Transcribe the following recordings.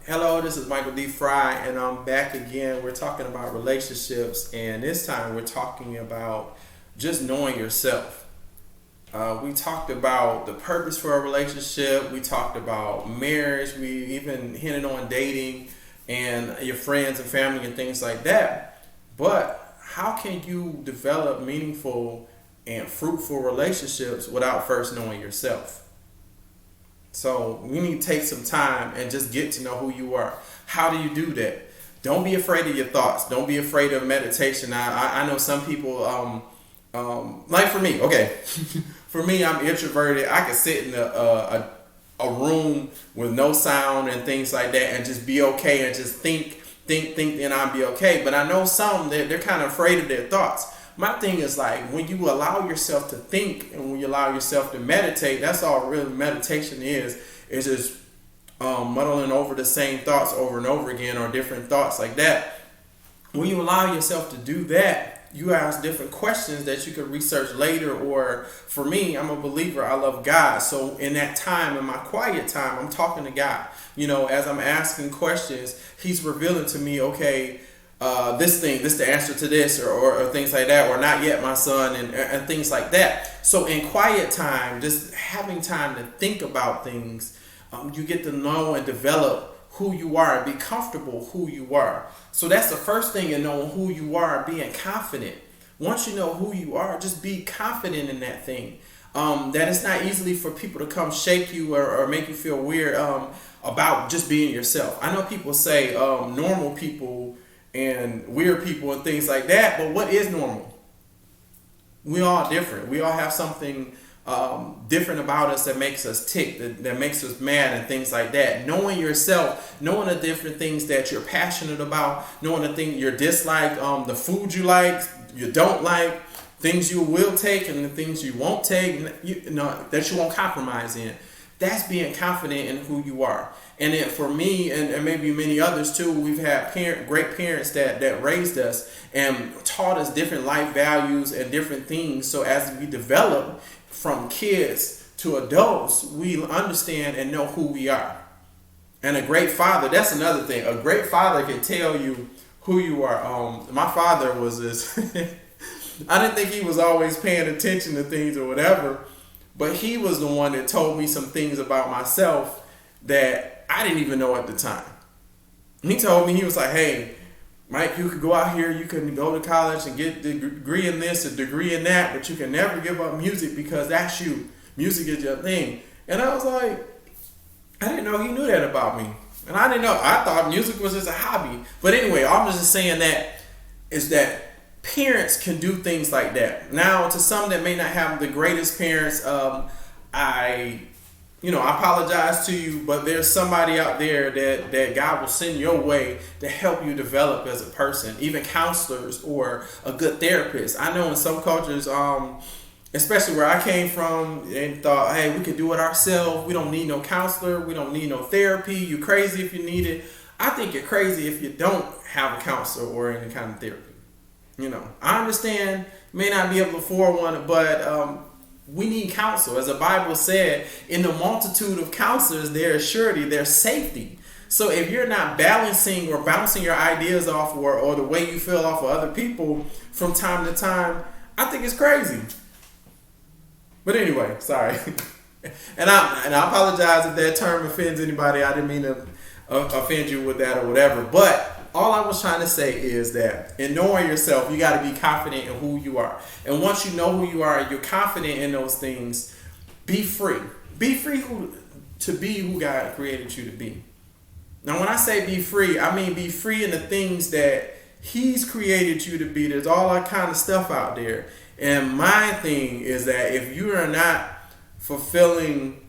Hello, this is Michael D. Fry, and I'm back again. We're talking about relationships, and this time we're talking about just knowing yourself. We talked about the purpose for a relationship, we talked about marriage, we even hinted on dating and your friends and family and things like that. But how can you develop meaningful and fruitful relationships without first knowing yourself? So we need to take some time and just get to know who you are. How do you do that? Don't be afraid of your thoughts. Don't be afraid of meditation. I know some people, like for me, okay, for me, I'm introverted. I can sit in a room with no sound and things like that and just be okay and just think, and I'll be okay. But I know some that they're kind of afraid of their thoughts. My thing is like when you allow yourself to think and when you allow yourself to meditate, that's all really meditation is. It's just muddling over the same thoughts over and over again or different thoughts like that. When you allow yourself to do that, you ask different questions that you can research later. Or for me, I'm a believer. I love God. So in that time, in my quiet time, I'm talking to God. You know, as I'm asking questions, He's revealing to me, okay, this the answer to this or things like that, or not yet, my son, and things like that. So in quiet time, just having time to think about things, you get to know and develop who you are and be comfortable who you are. So that's the first thing in knowing who you are, being confident. Once you know who you are, just be confident in that thing. That it's not easily for people to come shake you or make you feel weird about just being yourself. I know people say normal people and weird people and things like that, but what is normal? We all different. We all have something different about us that makes us tick, that makes us mad and things like that. Knowing yourself, knowing the different things that you're passionate about, knowing the things you dislike, the food you like, you don't like, things you will take and the things you won't take, that you won't compromise in. That's being confident in who you are. And then for me and maybe many others too, we've had great parents that raised us and taught us different life values and different things. So as we develop from kids to adults, we understand and know who we are. And a great father, that's another thing. A great father can tell you who you are. My father was this, I didn't think he was always paying attention to things or whatever, but he was the one that told me some things about myself that I didn't even know at the time. He told me, he was like, hey, Mike, you could go out here, you can go to college and get the degree in this, a degree in that, but you can never give up music because that's you. Music is your thing. And I was like, I didn't know he knew that about me. And I didn't know. I thought music was just a hobby. But anyway, I was just saying that is that parents can do things like that. Now, to some that may not have the greatest parents, I apologize to you, but there's somebody out there that God will send your way to help you develop as a person, even counselors or a good therapist. I know in some cultures, especially where I came from, they thought, hey, we can do it ourselves. We don't need no counselor. We don't need no therapy. You crazy if you need it. I think you're crazy if you don't have a counselor or any kind of therapy. I understand you may not be able to afford one, but we need counsel. As the Bible said, in the multitude of counselors, there is surety, there's safety. So if you're not balancing or bouncing your ideas off or the way you feel off of other people from time to time, I think it's crazy. But anyway, sorry. and I apologize if that term offends anybody. I didn't mean to offend you with that or whatever. But all I was trying to say is that in knowing yourself, you got to be confident in who you are. And once you know who you are, you're confident in those things, be free. Be free to be who God created you to be. Now, when I say be free, I mean be free in the things that He's created you to be. There's all that kind of stuff out there. And my thing is that if you are not fulfilling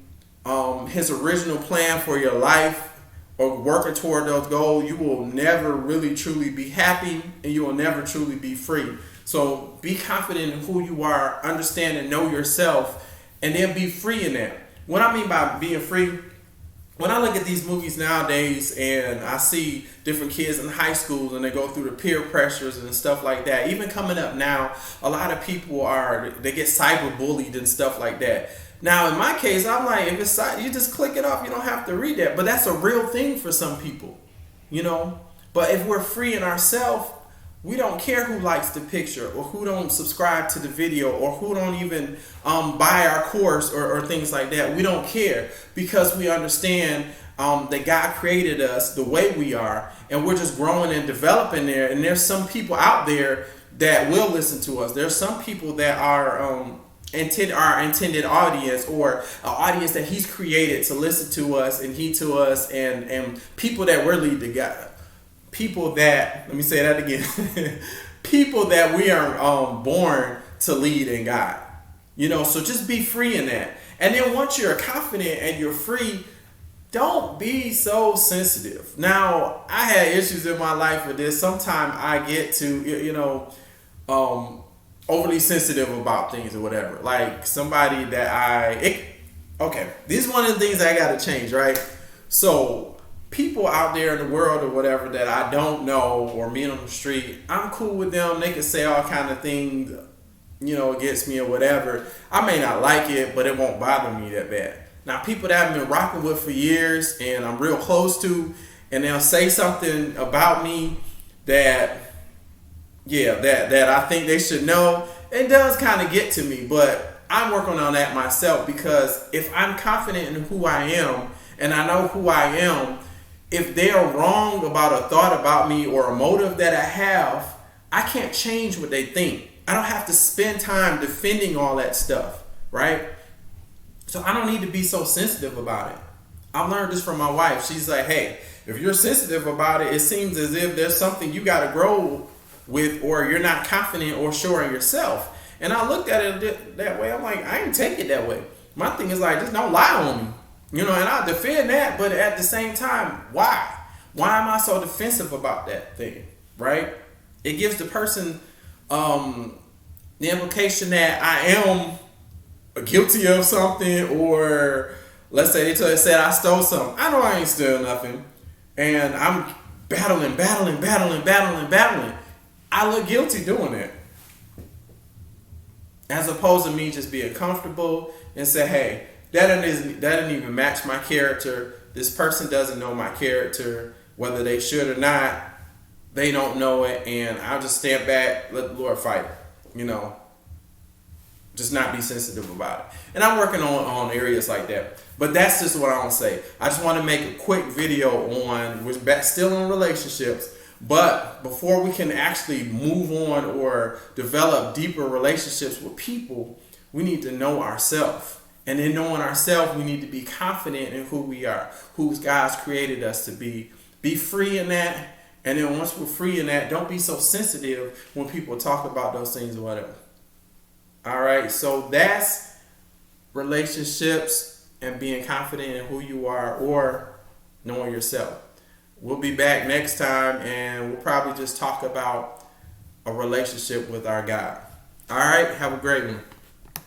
His original plan for your life, or working toward those goals, you will never really truly be happy and you will never truly be free. So be confident in who you are, understand and know yourself, and then be free in that. What I mean by being free, when I look at these movies nowadays and I see different kids in high schools and they go through the peer pressures and stuff like that, even coming up now, a lot of people they get cyber bullied and stuff like that. Now, in my case, I'm like, if it's side, you just click it off. You don't have to read that. But that's a real thing for some people, you know. But if we're free in ourselves, we don't care who likes the picture or who don't subscribe to the video or who don't even buy our course or things like that. We don't care because we understand that God created us the way we are, and we're just growing and developing there. And there's some people out there that will listen to us. There's some people that are our intended audience, or an audience that He's created to listen to us and heed to us, and people that we're lead to God. People that, let me say that again, people that we are born to lead in God. You know, so just be free in that. And then once you're confident and you're free, don't be so sensitive. Now, I had issues in my life with this. Sometimes I get to, overly sensitive about things or whatever. Like somebody that okay, this is one of the things I got to change, right? So people out there in the world or whatever that I don't know or meet on the street, I'm cool with them. They can say all kind of things, against me or whatever. I may not like it, but it won't bother me that bad. Now, people that I've been rocking with for years and I'm real close to, and they'll say something about me that I think they should know, it does kind of get to me, but I'm working on that myself, because if I'm confident in who I am and I know who I am, if they are wrong about a thought about me or a motive that I have, I can't change what they think. I don't have to spend time defending all that stuff, right? So I don't need to be so sensitive about it. I learned this from my wife. She's like, hey, if you're sensitive about it, it seems as if there's something you got to grow with, or you're not confident or sure in yourself. And I looked at it that way. I'm like, I ain't take it that way. My thing is like, just don't lie on me. And I defend that, but at the same time, why? Why am I so defensive about that thing, right? It gives the person the implication that I am guilty of something, or let's say they said I stole something. I know I ain't stole nothing, and I'm battling. I look guilty doing it, as opposed to me just being comfortable and say, hey, that didn't even match my character. This person doesn't know my character, whether they should or not. They don't know it, and I'll just stand back, let the Lord fight it. Just not be sensitive about it. And I'm working on areas like that. But that's just what I want to say. I just want to make a quick video on, we're back still in relationships, but before we can actually move on or develop deeper relationships with people, we need to know ourselves. And in knowing ourselves, we need to be confident in who we are, who God's created us to be. Be free in that. And then once we're free in that, don't be so sensitive when people talk about those things or whatever. All right, so that's relationships and being confident in who you are, or knowing yourself. We'll be back next time, and we'll probably just talk about a relationship with our God. All right, have a great one.